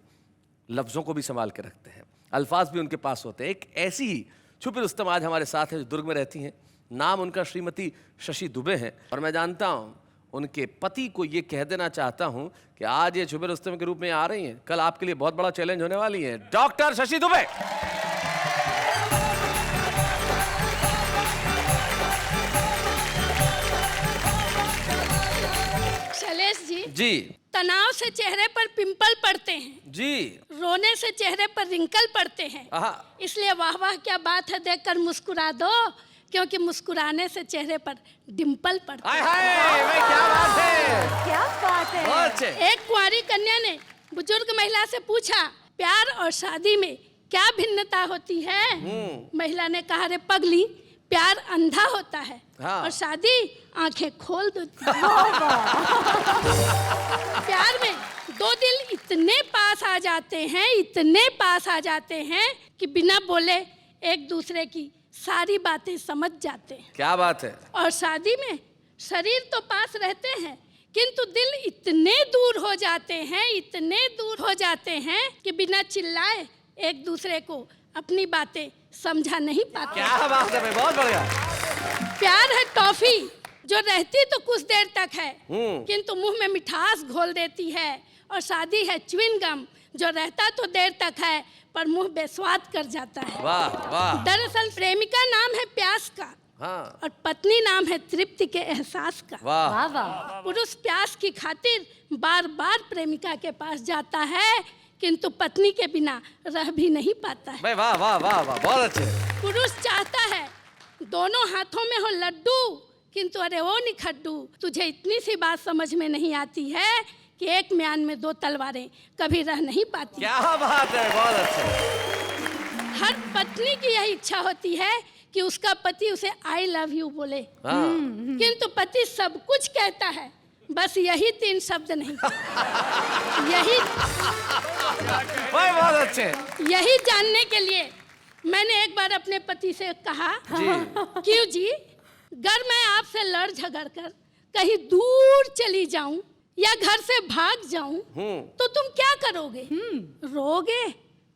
लफ्जों को भी संभाल के रखते हैं, अल्फाज भी उनके पास होते हैं। एक ऐसी ही छुपे रुस्तम आज हमारे साथ है जो दुर्ग में रहती हैं। नाम उनका श्रीमती शशि दुबे है और मैं जानता हूं उनके पति को ये कह देना चाहता हूं कि आज ये छुपे रुस्तम के रूप में आ रही हैं, कल आपके लिए बहुत बड़ा चैलेंज होने वाली है। डॉक्टर शशि दुबे। शैलेश जी। जी। तनाव से चेहरे पर पिंपल पड़ते हैं जी। रोने से चेहरे पर रिंकल पड़ते हैं, इसलिए वाह वाह क्या बात है देखकर मुस्कुरा दो, क्योंकि मुस्कुराने से चेहरे पर डिंपल पड़ता है। क्या बात है, क्या बात है। एक कुंवारी कन्या ने बुजुर्ग महिला से पूछा, प्यार और शादी में क्या भिन्नता होती है? महिला ने कहा, रे पगली, प्यार अंधा होता है और शादी आंखें खोल देती है। प्यार में दो दिल इतने पास आ जाते हैं, इतने पास आ जाते हैं कि बिना बोले एक दूसरे की सारी बातें समझ जाते हैं। क्या बात है। और शादी में शरीर तो पास रहते हैं किंतु दिल इतने दूर हो जाते हैं, इतने दूर हो जाते हैं कि बिना चिल्लाए एक दूसरे को अपनी बातें समझा नहीं पाते। क्या बात है, बहुत बढ़िया। प्यार है टॉफी जो रहती तो कुछ देर तक है किंतु मुंह में मिठास घोल देती है, और शादी है च्युइंग गम जो रहता तो देर तक है पर मुंह बेस्वाद कर जाता है। वाह वाह। दरअसल प्रेमिका नाम है प्यास का, और पत्नी नाम है तृप्ति के एहसास का। वाह वाह। पुरुष प्यास की खातिर बार बार प्रेमिका के पास जाता है किंतु पत्नी के बिना रह भी नहीं पाता है। वाह वाह वाह वाह, बहुत अच्छे। पुरुष चाहता है दोनों हाथों में हो लड्डू किंतु अरे ओ निखड्डू, तुझे इतनी सी बात समझ में नहीं आती है कि एक म्यान में दो तलवारें कभी रह नहीं पाती। क्या बात है, बहुत अच्छे। हर पत्नी की यही इच्छा होती है कि उसका पति उसे आई लव यू बोले, किंतु पति सब कुछ कहता है, बस यही 3 शब्द नहीं। यही बहुत अच्छे। यही जानने के लिए मैंने एक बार अपने पति से कहा, क्यों जी, अगर मैं आपसे लड़ झगड़ कर कहीं दूर चली जाऊं या घर से भाग जाऊं तो तुम क्या करोगे? रोगे,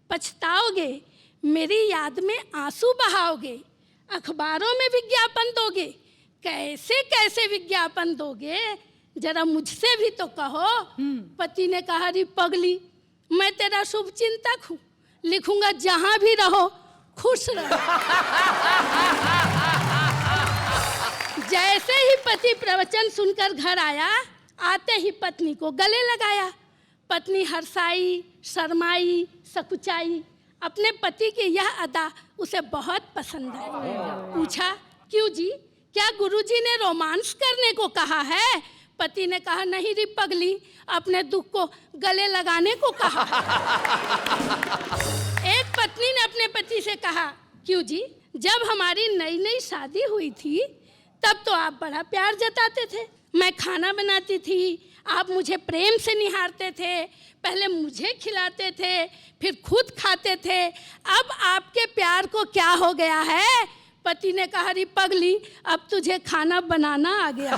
पछताओगे, मेरी याद में आंसू बहाओगे, अखबारों में विज्ञापन दोगे। कैसे कैसे विज्ञापन दोगे, जरा मुझसे भी तो कहो। पति ने कहा, री पगली, मैं तेरा शुभ चिंतक हूँ, लिखूंगा जहां भी रहो खुश रहो। जैसे ही पति प्रवचन सुनकर घर आया, आते ही पत्नी को गले लगाया। पत्नी हर्षाई, शर्माई, सकुचाई। अपने पति की यह अदा उसे बहुत पसंद आई। पूछा, क्यों जी, क्या गुरुजी ने रोमांस करने को कहा है? पति ने कहा, नहीं री पगली, अपने दुख को गले लगाने को कहा। एक पत्नी ने अपने पति से कहा, क्यों जी, जब हमारी नई नई शादी हुई थी तब तो आप बड़ा प्यार जताते थे। मैं खाना बनाती थी, आप मुझे प्रेम से निहारते थे, पहले मुझे खिलाते थे, फिर खुद खाते थे। अब आपके प्यार को क्या हो गया है? पति ने कहा, री पगली, अब तुझे खाना बनाना आ गया।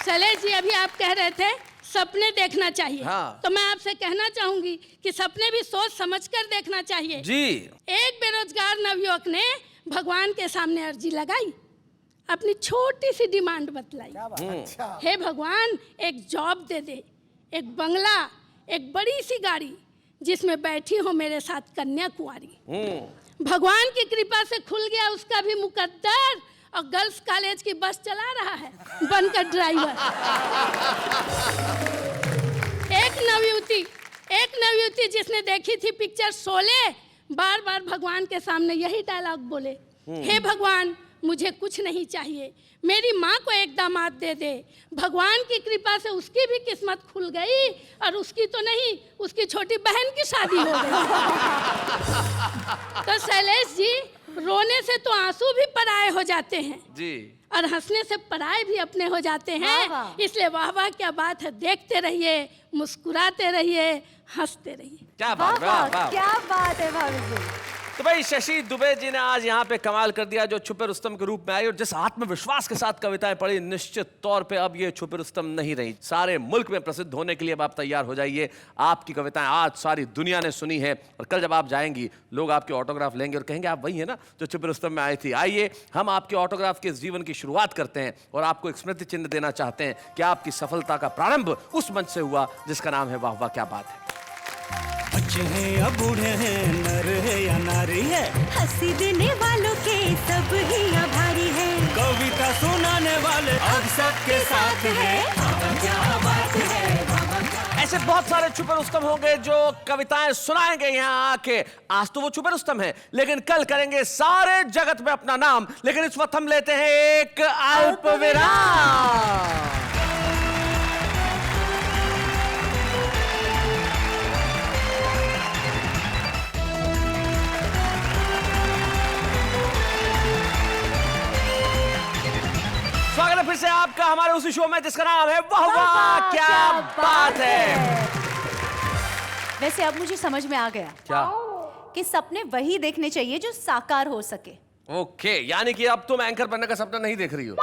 शैलेश जी, अभी आप कह रहे थे सपने देखना चाहिए। तो मैं आपसे कहना चाहूंगी कि सपने भी सोच समझकर देखना चाहिए जी। एक बेरोजगार नवयुवक ने भगवान के सामने अर्जी लगाई, अपनी छोटी सी डिमांड बतलाई। हे भगवान, एक जॉब दे दे, एक बंगला, एक बड़ी सी गाड़ी जिसमें बैठी हो मेरे साथ कन्या कुंवारी। भगवान की कृपा से खुल गया उसका भी मुकद्दर और गर्ल्स कॉलेज की बस चला रहा है बनकर ड्राइवर। एक नवयुवती जिसने देखी थी पिक्चर शोले, बार बार भगवान के सामने यही डायलॉग बोले, हे भगवान, मुझे कुछ नहीं चाहिए, मेरी माँ को एक दामाद दे दे। भगवान की कृपा से उसकी भी किस्मत खुल गई और उसकी तो नहीं, उसकी छोटी बहन की शादी हो गई। तो शैलेश जी, रोने से तो आंसू भी पराये हो जाते हैं जी, और हंसने से पराये भी अपने हो जाते हैं। इसलिए वाह वाह क्या बात है, देखते रहिए, मुस्कुराते रहिए, हंसते रहिए। क्या बात, वाह, क्या बात है भाभी जी। तो भाई शशि दुबे जी ने आज यहाँ पे कमाल कर दिया, जो छुपे रुस्तम के रूप में आई और जिस आत्मविश्वास के साथ कविताएं पढ़ी, निश्चित तौर पे अब ये छुपे रुस्तम नहीं रही। सारे मुल्क में प्रसिद्ध होने के लिए अब आप तैयार हो जाइए। आपकी कविताएं आज सारी दुनिया ने सुनी है और कल जब आप जाएंगी, लोग आपके ऑटोग्राफ लेंगे और कहेंगे आप वही है ना जो छुपे रुस्तम में आई थी। आइए हम आपके ऑटोग्राफ के जीवन की शुरुआत करते हैं और आपको एक स्मृति चिन्ह देना चाहते हैं कि आपकी सफलता का प्रारंभ उस मंच से हुआ जिसका नाम है वाह वाह क्या बात है। बच्चे हैं या बूढ़े हैं, नर है या नारी है, हंसी देने वालों के सब ही आभारी है, कविता सुनाने वाले अब सबके साथ है। क्या बात है। ऐसे बहुत सारे छुपे रुस्तम होंगे जो कविताएं सुनाएंगे यहाँ आके। आज तो वो छुपे रुस्तम है, लेकिन कल करेंगे सारे जगत में अपना नाम। लेकिन इस वक्त हम लेते हैं एक अल्प विराम। स्वागत है फिर से आपका हमारे उसी शो में जिसका नाम है वाह वाह क्या बात है। वैसे अब मुझे समझ में आ गया क्या? कि सपने वही देखने चाहिए जो साकार हो सके। ओके, यानी कि अब तुम एंकर बनने का सपना नहीं देख रही हो।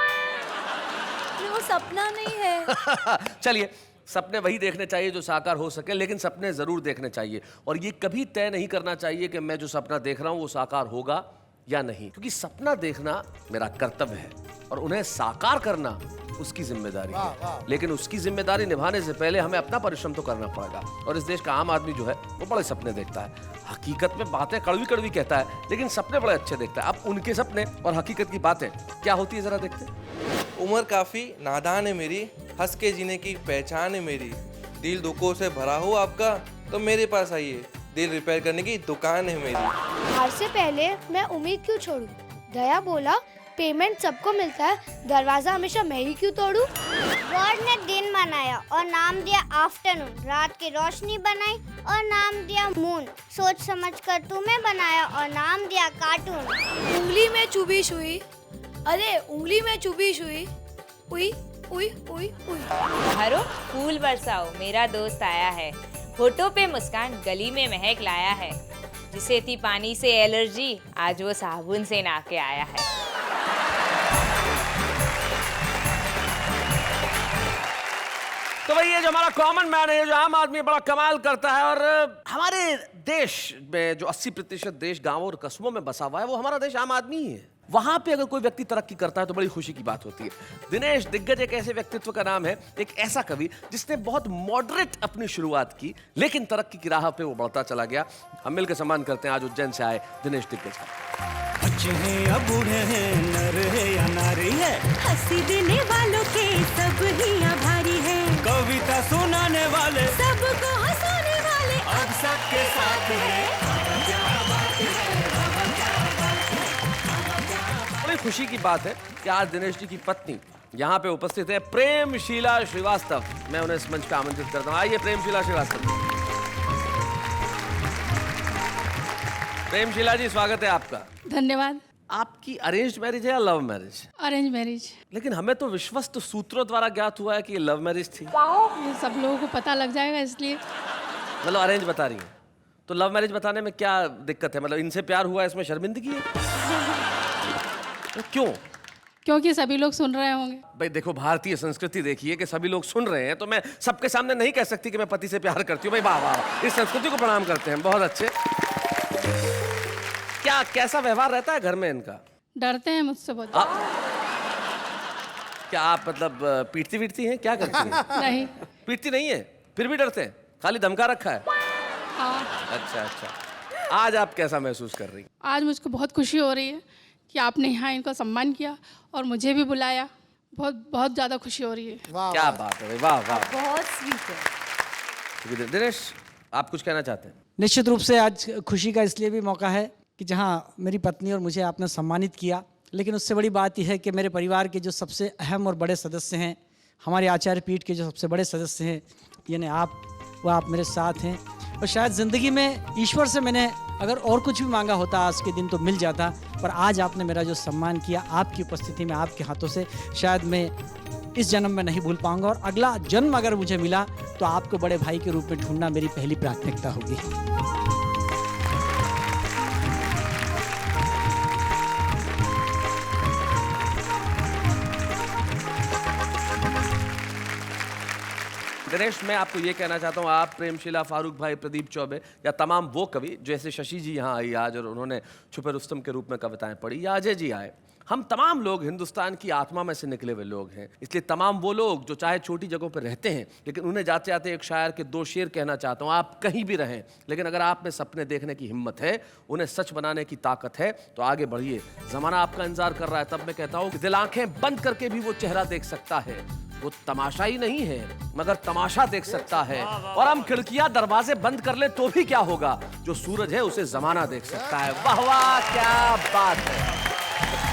वो सपना नहीं है। चलिए, सपने वही देखने चाहिए जो साकार हो सके, लेकिन सपने जरूर देखने चाहिए और ये कभी तय नहीं करना चाहिए कि मैं जो सपना देख रहा हूं वो साकार होगा या नहीं, क्योंकि सपना देखना मेरा कर्तव्य है और उन्हें साकार करना उसकी जिम्मेदारी है। लेकिन उसकी जिम्मेदारी निभाने से पहले हमें अपना परिश्रम तो करना पड़ेगा। और इस देश का आम आदमी जो है वो बड़े सपने देखता है, हकीकत में बातें कड़वी कड़वी कहता है, लेकिन सपने बड़े अच्छे देखता है। अब उनके सपने और हकीकत की बातें क्या होती है जरा देखते हैं। उम्र काफी नादान है मेरी, हंस के जीने की पहचान है मेरी, दिल दुखों से भरा हो आपका तो मेरे पास आइए, दिल रिपेयर करने की दुकान है मेरी। हार से पहले मैं उम्मीद क्यों छोड़ूं? दया बोला पेमेंट सबको मिलता है, दरवाजा हमेशा मैं ही क्यों तोड़ूं? गॉड ने दिन बनाया और नाम दिया आफ्टरनून, रात की रोशनी बनाई और नाम दिया मून, सोच समझ कर तुम्हें बनाया और नाम दिया कार्टून। उंगली में चुभी सुई, अरे उंगली में चुभी सुई, उई उई उई उई। हरो फूल बरसाओ, मेरा दोस्त आया है, होठों पे मुस्कान, गली में महक लाया है, जिसे थी पानी से एलर्जी, आज वो साबुन से नहा के आया है। तो भाई ये जो हमारा कॉमन मैन है, जो आम आदमी बड़ा कमाल करता है, और हमारे देश में जो 80% देश गांवों और कस्बों में बसा हुआ है, वो हमारा देश आम आदमी ही है। वहां पे अगर कोई व्यक्ति तरक्की करता है तो बड़ी खुशी की बात होती है। दिनेश दिग्गज एक ऐसे व्यक्तित्व का नाम है, एक ऐसा कवि जिसने बहुत मॉडरेट अपनी शुरुआत की, लेकिन तरक्की की राह पे वो बढ़ता चला गया। हम मिलकर सम्मान करते हैं आज उज्जैन से आए दिनेश दिग्गज का। बच्चे हैं या बूढ़े हैं, नर है या नारी है, हंसी देने वालों के सब ही आभारी है, कविता सुनाने वाले सबको हंसाने वाले अब सबके साथ है। बड़ी खुशी की बात है कि आज दिनेश जी की पत्नी यहाँ पे उपस्थित है, प्रेमशीला श्रीवास्तव। मैं उन्हें इस मंच पे आमंत्रित करता हूँ। आइए प्रेमशीला श्रीवास्तव। प्रेमशीला जी, स्वागत है आपका। धन्यवाद। आपकी अरेंज मैरिज है या लव मैरिज? Arrange marriage. लेकिन हमें तो विश्वस्त सूत्रों द्वारा ज्ञात हुआ है कि ये लव मैरिज थी। ये सब लोगों को पता लग जाएगा इसलिए। मतलब अरेंज बता रही है, तो लव मैरिज बताने में क्या दिक्कत है? मतलब इनसे प्यार हुआ, इसमें शर्मिंदगी है? तो क्यों? क्योंकि सभी लोग सुन रहे होंगे। भाई देखो, भारतीय संस्कृति देखिए कि सभी लोग सुन रहे हैं, तो मैं सबके सामने नहीं कह सकती कि मैं पति से प्यार करती हूँ। भाई वाह वाह, इस संस्कृति को प्रणाम करते हैं, बहुत अच्छे। क्या कैसा व्यवहार रहता है घर में इनका? डरते हैं मुझसे बहुत। क्या आप मतलब पीटती वीटती हैं, क्या करती हैं? नहीं, पीटती नहीं है, फिर भी डरते हैं, खाली धमका रखा है? हाँ। अच्छा। आज आप कैसा महसूस कर रही हैं? आज मुझको बहुत खुशी हो रही है कि आपने यहाँ इनको सम्मान किया और मुझे भी बुलाया। बहुत बहुत ज़्यादा खुशी हो रही है। क्या बात है, वाह वाह, बहुत स्वीट है। दिनेश, आप कुछ कहना चाहते हैं? निश्चित रूप से आज खुशी का इसलिए भी मौका है कि जहाँ मेरी पत्नी और मुझे आपने सम्मानित किया, लेकिन उससे बड़ी बात यह है कि मेरे परिवार के जो सबसे अहम और बड़े सदस्य हैं, हमारे आचार्य पीठ के जो सबसे बड़े सदस्य हैं, यानी आप, वो आप मेरे साथ हैं। और शायद ज़िंदगी में ईश्वर से मैंने अगर और कुछ भी मांगा होता आज के दिन तो मिल जाता, पर आज आपने मेरा जो सम्मान किया आपकी उपस्थिति में, आपके हाथों से, शायद मैं इस जन्म में नहीं भूल पाऊंगा। और अगला जन्म अगर मुझे मिला तो आपको बड़े भाई के रूप में ढूंढना मेरी पहली प्राथमिकता होगी। दिनेश, मैं आपको ये कहना चाहता हूँ, आप, प्रेमशीला, फारूक भाई, प्रदीप चौबे या तमाम वो कवि जैसे शशि जी यहाँ आई आज और उन्होंने छुपे रुस्तम के रूप में कविताएं पढ़ी, या अजय जी आए, हम तमाम लोग हिंदुस्तान की आत्मा में से निकले हुए लोग हैं। इसलिए तमाम वो लोग जो चाहे छोटी जगहों पर रहते हैं, लेकिन उन्हें जाते जाते एक शायर के 2 शेर कहना चाहता हूँ। आप कहीं भी रहें, लेकिन अगर आप में सपने देखने की हिम्मत है, उन्हें सच बनाने की ताकत है, तो आगे बढ़िए। ज़माना आपका इंतजार कर रहा है। तब मैं कहता हूँ कि दिल आंखें बंद करके भी वो चेहरा देख सकता है। वो तमाशा ही नहीं है, मगर तमाशा देख सकता है। और हम खिड़कियां दरवाजे बंद कर ले तो भी क्या होगा, जो सूरज है उसे जमाना देख सकता है। वाह वाह, क्या बात है।